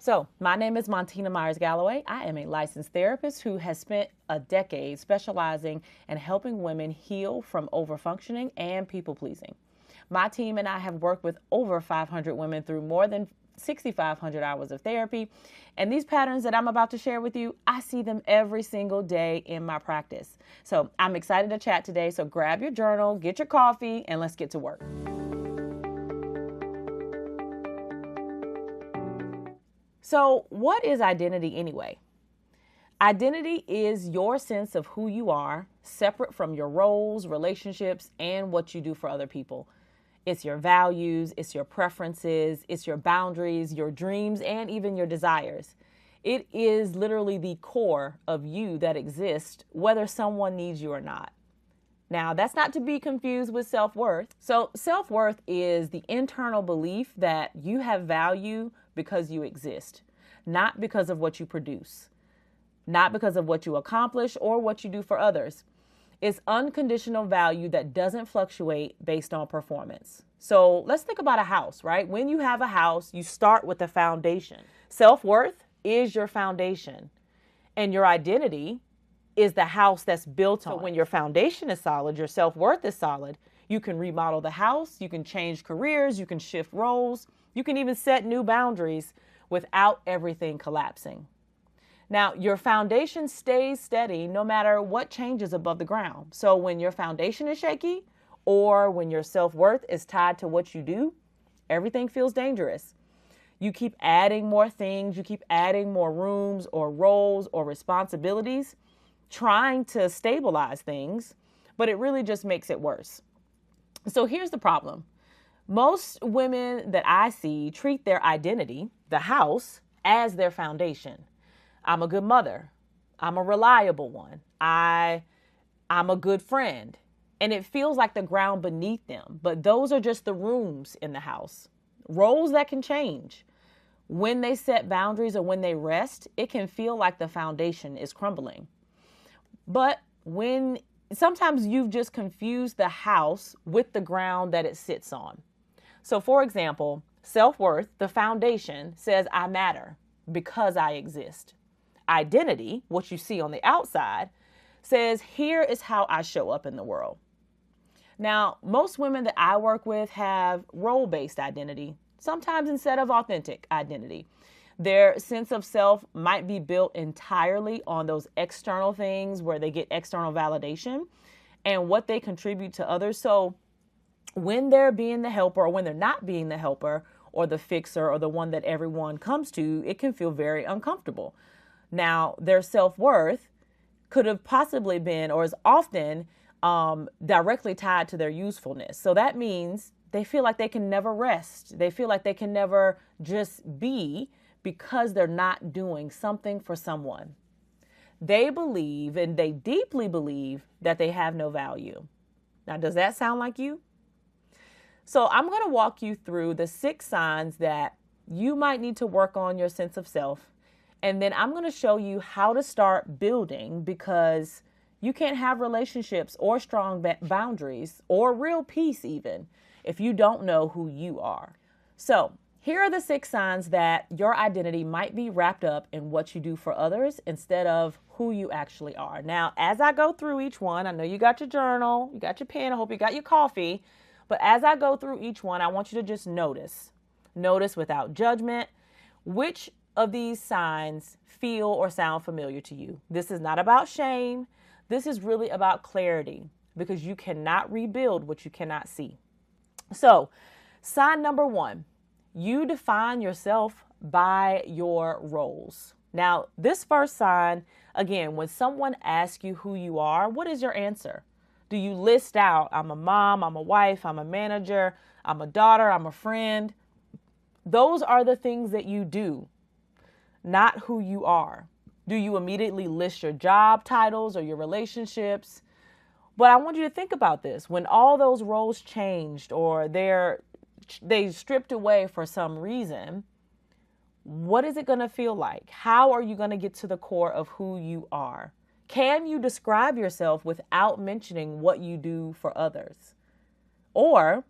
So, my name is Montina Myers-Galloway. I am a licensed therapist who has spent a decade specializing in helping women heal from overfunctioning and people-pleasing. My team and I have worked with over 500 women through more than 6,500 hours of therapy. And these patterns that I'm about to share with you, I see them every single day in my practice. So, I'm excited to chat today. So, grab your journal, get your coffee, and let's get to work. So, what is identity anyway? Identity is your sense of who you are, separate from your roles, relationships, and what you do for other people. It's your values, it's your preferences, it's your boundaries, your dreams, and even your desires. It is literally the core of you that exists, whether someone needs you or not. Now, that's not to be confused with self-worth. So, self-worth is the internal belief that you have value because you exist, not because of what you produce, not because of what you accomplish or what you do for others. It's unconditional value that doesn't fluctuate based on performance. So let's think about a house, right? When you have a house, you start with a foundation. Self-worth is your foundation, and your identity is the house that's built on. So when your foundation is solid, your self-worth is solid, you can remodel the house, you can change careers, you can shift roles, you can even set new boundaries without everything collapsing. Now, your foundation stays steady no matter what changes above the ground. So when your foundation is shaky or when your self-worth is tied to what you do, everything feels dangerous. You keep adding more things, you keep adding more rooms or roles or responsibilities, trying to stabilize things, but it really just makes it worse. So here's the problem. Most women that I see treat their identity, the house, as their foundation. I'm a good mother. I'm a reliable one. I'm a good friend. And it feels like the ground beneath them. But those are just the rooms in the house. Roles that can change. When they set boundaries or when they rest, it can feel like the foundation is crumbling. But sometimes you've just confused the house with the ground that it sits on. So for example, self-worth, the foundation, says I matter because I exist. Identity, what you see on the outside, says here is how I show up in the world. Now, most women that I work with have role-based identity, sometimes instead of authentic identity. Their sense of self might be built entirely on those external things where they get external validation and what they contribute to others. So when they're being the helper or when they're not being the helper or the fixer or the one that everyone comes to, it can feel very uncomfortable. Now, their self-worth could have possibly been or is often directly tied to their usefulness. So that means they feel like they can never rest. They feel like they can never just be because they're not doing something for someone. They believe, and they deeply believe, that they have no value. Now, does that sound like you? So I'm going to walk you through the 6 signs that you might need to work on your sense of self. And then I'm going to show you how to start building, because you can't have relationships or strong boundaries or real peace even if you don't know who you are. So here are the 6 signs that your identity might be wrapped up in what you do for others instead of who you actually are. Now, as I go through each one, I know you got your journal, you got your pen, I hope you got your coffee. But as I go through each one, I want you to just notice without judgment, which of these signs feel or sound familiar to you. This is not about shame. This is really about clarity, because you cannot rebuild what you cannot see. So, sign number 1, you define yourself by your roles. Now, this first sign, again, when someone asks you who you are, what is your answer? Do you list out, I'm a mom, I'm a wife, I'm a manager, I'm a daughter, I'm a friend? Those are the things that you do, not who you are. Do you immediately list your job titles or your relationships? But I want you to think about this. When all those roles changed or they stripped away for some reason, what is it going to feel like? How are you going to get to the core of who you are? Can you describe yourself without mentioning what you do for others? Or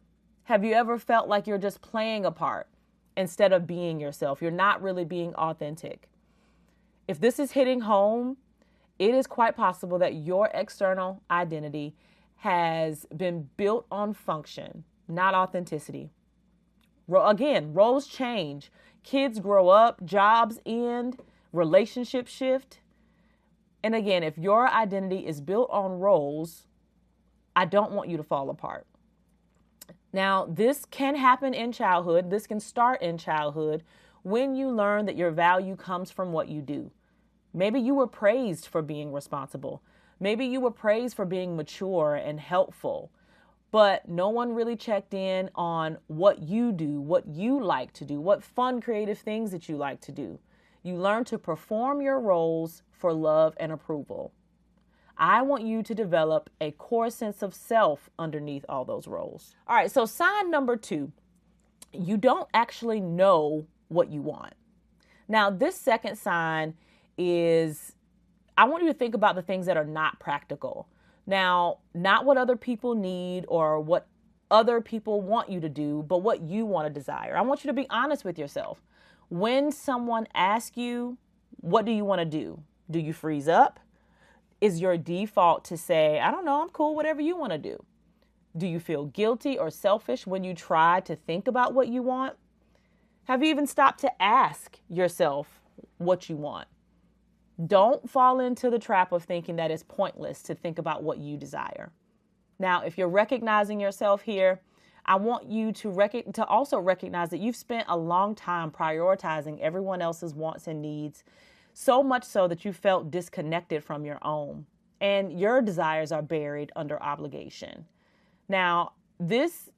have you ever felt like you're just playing a part instead of being yourself. You're not really being authentic. If this is hitting home, it is quite possible that your external identity has been built on function, not authenticity. Again, roles change. Kids grow up, jobs end, relationships shift. And again, if your identity is built on roles, I don't want you to fall apart. Now, this can happen in childhood. This can start in childhood when you learn that your value comes from what you do. Maybe you were praised for being responsible. Maybe you were praised for being mature and helpful, but no one really checked in on what you do, what you like to do, what fun, creative things that you like to do. You learn to perform your roles for love and approval. I want you to develop a core sense of self underneath all those roles. All right, so sign number 2, you don't actually know what you want. Now, this second sign is, I want you to think about the things that are not practical. Now, not what other people need or what other people want you to do, but what you want to desire. I want you to be honest with yourself. When someone asks you, what do you want to do you freeze up? Is your default to say, I don't know, I'm cool, whatever you want to do? Do you feel guilty or selfish when you try to think about what you want? Have you even stopped to ask yourself what you want? Don't fall into the trap of thinking that it's pointless to think about what you desire. Now, if you're recognizing yourself here, I want you to also recognize that you've spent a long time prioritizing everyone else's wants and needs, so much so that you felt disconnected from your own, and your desires are buried under obligation. Now, this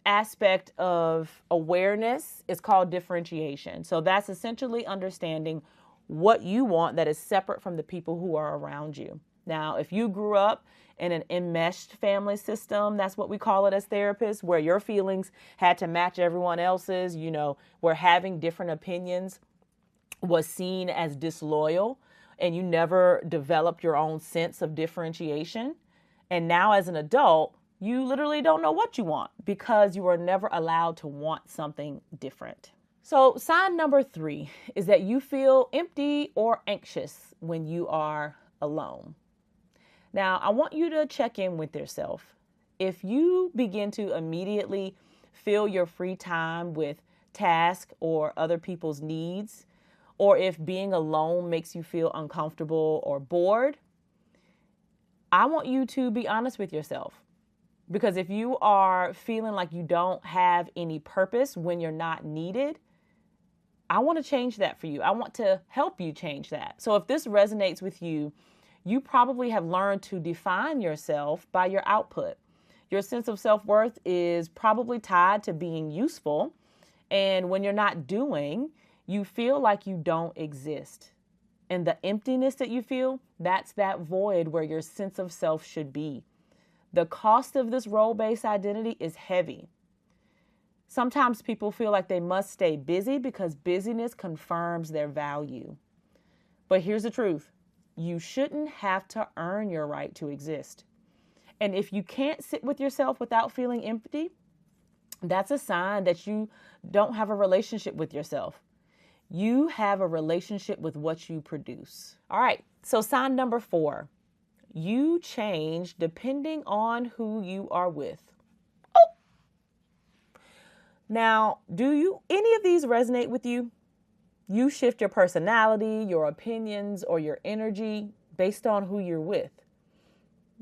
aspect of awareness is called differentiation. So that's essentially understanding what you want that is separate from the people who are around you. Now, if you grew up in an enmeshed family system, that's what we call it as therapists, where your feelings had to match everyone else's, where having different opinions was seen as disloyal, and you never developed your own sense of differentiation. And now as an adult, you literally don't know what you want because you were never allowed to want something different. So sign number 3 is that you feel empty or anxious when you are alone. Now, I want you to check in with yourself. If you begin to immediately fill your free time with tasks or other people's needs, or if being alone makes you feel uncomfortable or bored, I want you to be honest with yourself. Because if you are feeling like you don't have any purpose when you're not needed, I want to change that for you. I want to help you change that. So if this resonates with you, you probably have learned to define yourself by your output. Your sense of self-worth is probably tied to being useful. And when you're not doing, you feel like you don't exist. And the emptiness that you feel, that's that void where your sense of self should be. The cost of this role-based identity is heavy. Sometimes people feel like they must stay busy because busyness confirms their value. But here's the truth. You shouldn't have to earn your right to exist. And if you can't sit with yourself without feeling empty, that's a sign that you don't have a relationship with yourself. You have a relationship with what you produce. All right. So sign number 4, you change depending on who you are with. Oh. Now, do any of these resonate with you? You shift your personality, your opinions, or your energy based on who you're with.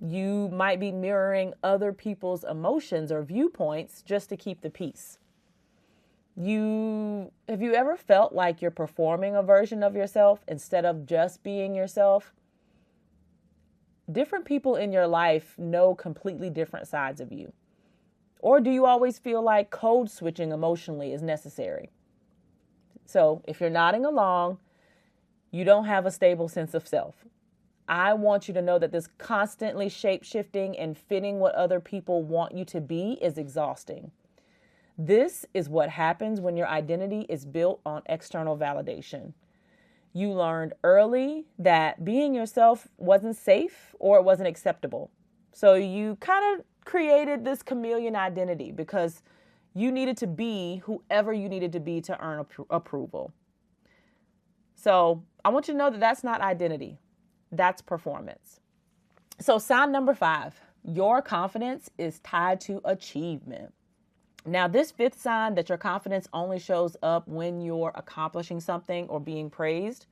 You might be mirroring other people's emotions or viewpoints just to keep the peace. Have you ever felt like you're performing a version of yourself instead of just being yourself? Different people in your life know completely different sides of you. Or do you always feel like code switching emotionally is necessary? So if you're nodding along, you don't have a stable sense of self. I want you to know that this constantly shape-shifting and fitting what other people want you to be is exhausting. This is what happens when your identity is built on external validation. You learned early that being yourself wasn't safe or it wasn't acceptable. So you kind of created this chameleon identity because You needed to be whoever you needed to be to earn approval. So I want you to know that that's not identity. That's performance. So sign number 5, your confidence is tied to achievement. Now, this 5th sign that your confidence only shows up when you're accomplishing something or being praised,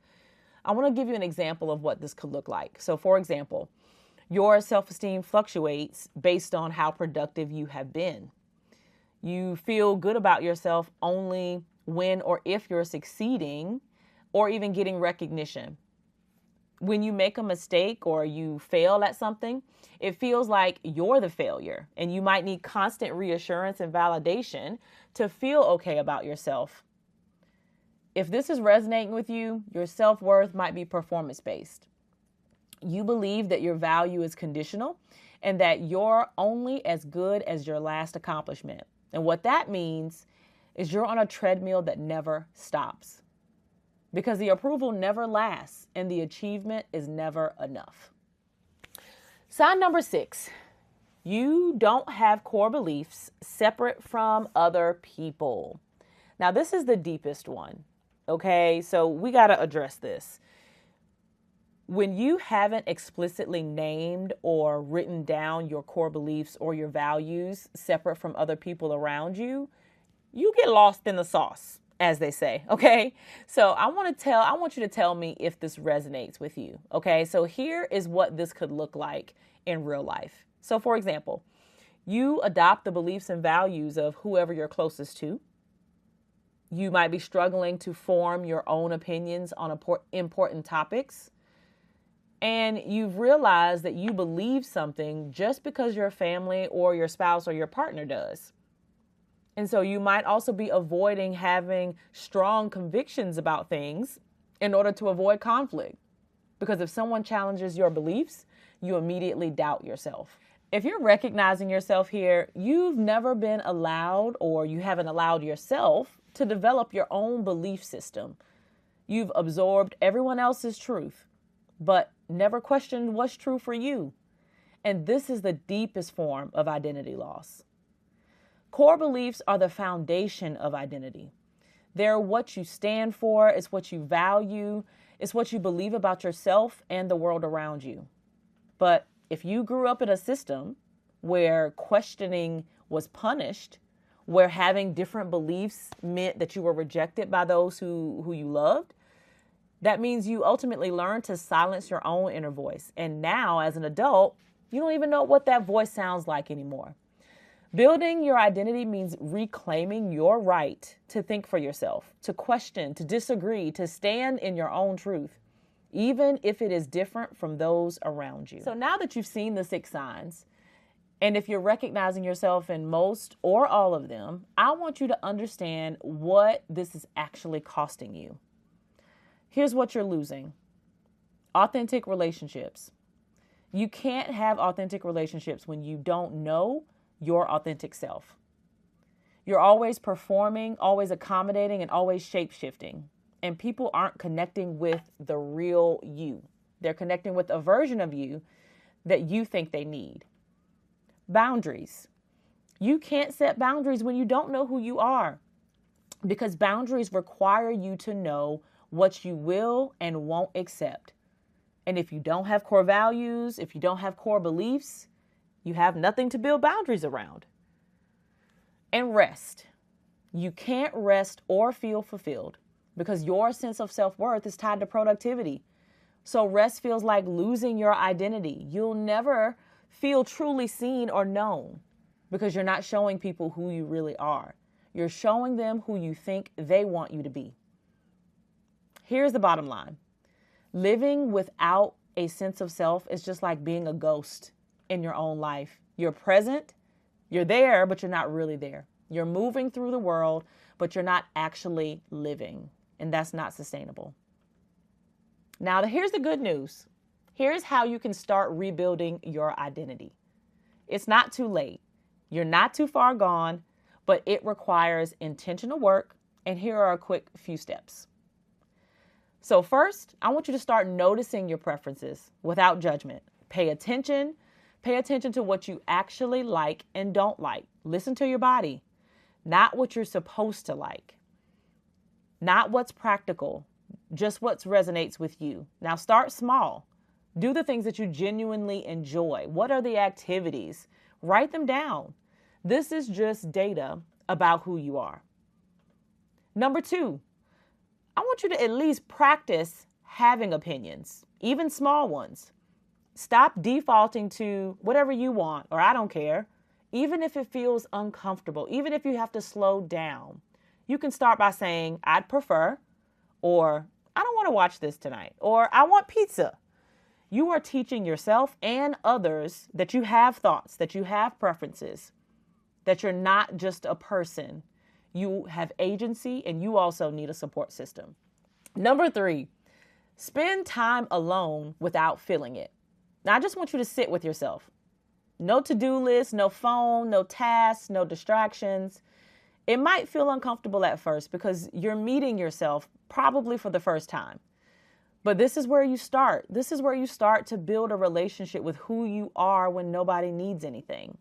I want to give you an example of what this could look like. So, for example, your self-esteem fluctuates based on how productive you have been. You feel good about yourself only when or if you're succeeding or even getting recognition. When you make a mistake or you fail at something, it feels like you're the failure, and you might need constant reassurance and validation to feel okay about yourself. If this is resonating with you, your self-worth might be performance-based. You believe that your value is conditional and that you're only as good as your last accomplishment. And what that means is you're on a treadmill that never stops, because the approval never lasts and the achievement is never enough. Sign number 6, you don't have core beliefs separate from other people. Now, this is the deepest one, okay? So we got to address this. When you haven't explicitly named or written down your core beliefs or your values separate from other people around you, you get lost in the sauce, as they say, okay? So I want you to tell me if this resonates with you, okay? So here is what this could look like in real life. So for example, you adopt the beliefs and values of whoever you're closest to. You might be struggling to form your own opinions on important topics. And you've realized that you believe something just because your family or your spouse or your partner does. And so you might also be avoiding having strong convictions about things in order to avoid conflict. Because if someone challenges your beliefs, you immediately doubt yourself. If you're recognizing yourself here, you've never been allowed, or you haven't allowed yourself to develop your own belief system. You've absorbed everyone else's truth, but never questioned what's true for you. And this is the deepest form of identity loss. Core beliefs are the foundation of identity. They're what you stand for, it's what you value, it's what you believe about yourself and the world around you. But if you grew up in a system where questioning was punished, where having different beliefs meant that you were rejected by those who you loved, that means you ultimately learned to silence your own inner voice. And now, as an adult, you don't even know what that voice sounds like anymore. Building your identity means reclaiming your right to think for yourself, to question, to disagree, to stand in your own truth, even if it is different from those around you. So now that you've seen the 6 signs, and if you're recognizing yourself in most or all of them, I want you to understand what this is actually costing you. Here's what you're losing: authentic relationships. You can't have authentic relationships when you don't know your authentic self. You're always performing, always accommodating, and always shape-shifting. And people aren't connecting with the real you. They're connecting with a version of you that you think they need. Boundaries. You can't set boundaries when you don't know who you are, because boundaries require you to know what you will and won't accept. And if you don't have core values, if you don't have core beliefs, you have nothing to build boundaries around. And rest. You can't rest or feel fulfilled because your sense of self-worth is tied to productivity. So rest feels like losing your identity. You'll never feel truly seen or known because you're not showing people who you really are. You're showing them who you think they want you to be. Here's the bottom line. Living without a sense of self is just like being a ghost in your own life. You're present, you're there, but you're not really there. You're moving through the world, but you're not actually living. And that's not sustainable. Now, here's the good news. Here's how you can start rebuilding your identity. It's not too late. You're not too far gone, but it requires intentional work. And here are a quick few steps. So first, I want you to start noticing your preferences without judgment. Pay attention to what you actually like and don't like. Listen to your body. not what you're supposed to like, not what's practical, just what resonates with you. Now start small. Do the things that you genuinely enjoy. What are the activities? Write them down. This is just data about who you are. Number 2, I want you to at least practice having opinions, even small ones. Stop defaulting to whatever you want or I don't care, even if it feels uncomfortable, even if you have to slow down. You can start by saying, I'd prefer, or I don't want to watch this tonight, or I want pizza. You are teaching yourself and others that you have thoughts, that you have preferences, that you're not just a person. You have agency and you also need a support system. Number 3, spend time alone without feeling it. Now, I just want you to sit with yourself. No to-do list, no phone, no tasks, no distractions. It might feel uncomfortable at first because you're meeting yourself probably for the first time. But this is where you start. This is where you start to build a relationship with who you are when nobody needs anything.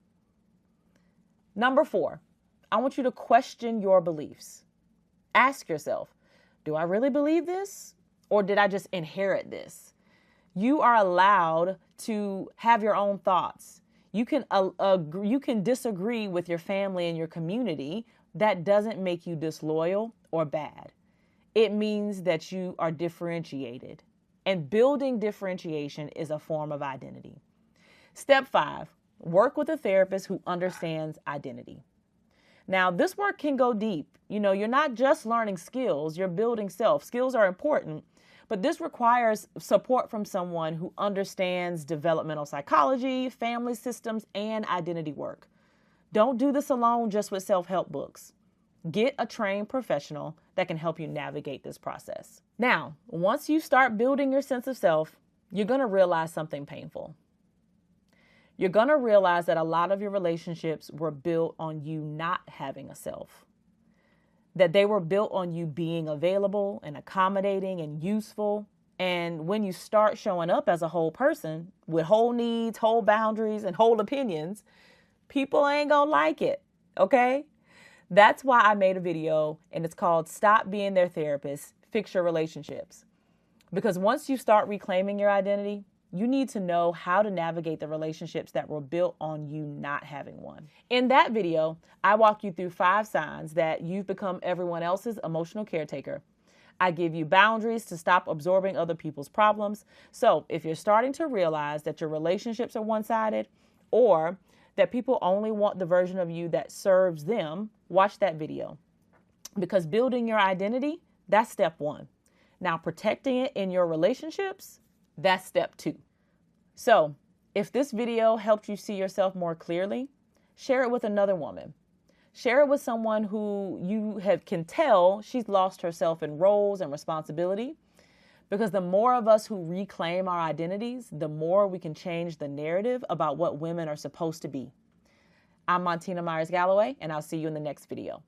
Number 4, I want you to question your beliefs. Ask yourself, do I really believe this? Or did I just inherit this? You are allowed to have your own thoughts. You can disagree with your family and your community. That doesn't make you disloyal or bad. It means that you are differentiated. And building differentiation is a form of identity. Step 5, work with a therapist who understands identity. Now, this work can go deep. You're not just learning skills, you're building self. Skills are important, but this requires support from someone who understands developmental psychology, family systems, and identity work. Don't do this alone just with self-help books. Get a trained professional that can help you navigate this process. Now, once you start building your sense of self, you're going to realize something painful. You're going to realize that a lot of your relationships were built on you not having a self. That they were built on you being available and accommodating and useful. And when you start showing up as a whole person with whole needs, whole boundaries, and whole opinions, people ain't going to like it, okay? That's why I made a video, and it's called Stop Being Their Therapist, Fix Your Relationships. Because once you start reclaiming your identity, you need to know how to navigate the relationships that were built on you not having one. In that video, I walk you through 5 signs that you've become everyone else's emotional caretaker. I give you boundaries to stop absorbing other people's problems. So if you're starting to realize that your relationships are one-sided or that people only want the version of you that serves them, watch that video. Because building your identity, that's step 1. Now, protecting it in your relationships, that's step 2. So, if this video helped you see yourself more clearly, share it with another woman. Share it with someone who you can tell she's lost herself in roles and responsibility. Because the more of us who reclaim our identities, the more we can change the narrative about what women are supposed to be. I'm Montina Myers Galloway, and I'll see you in the next video.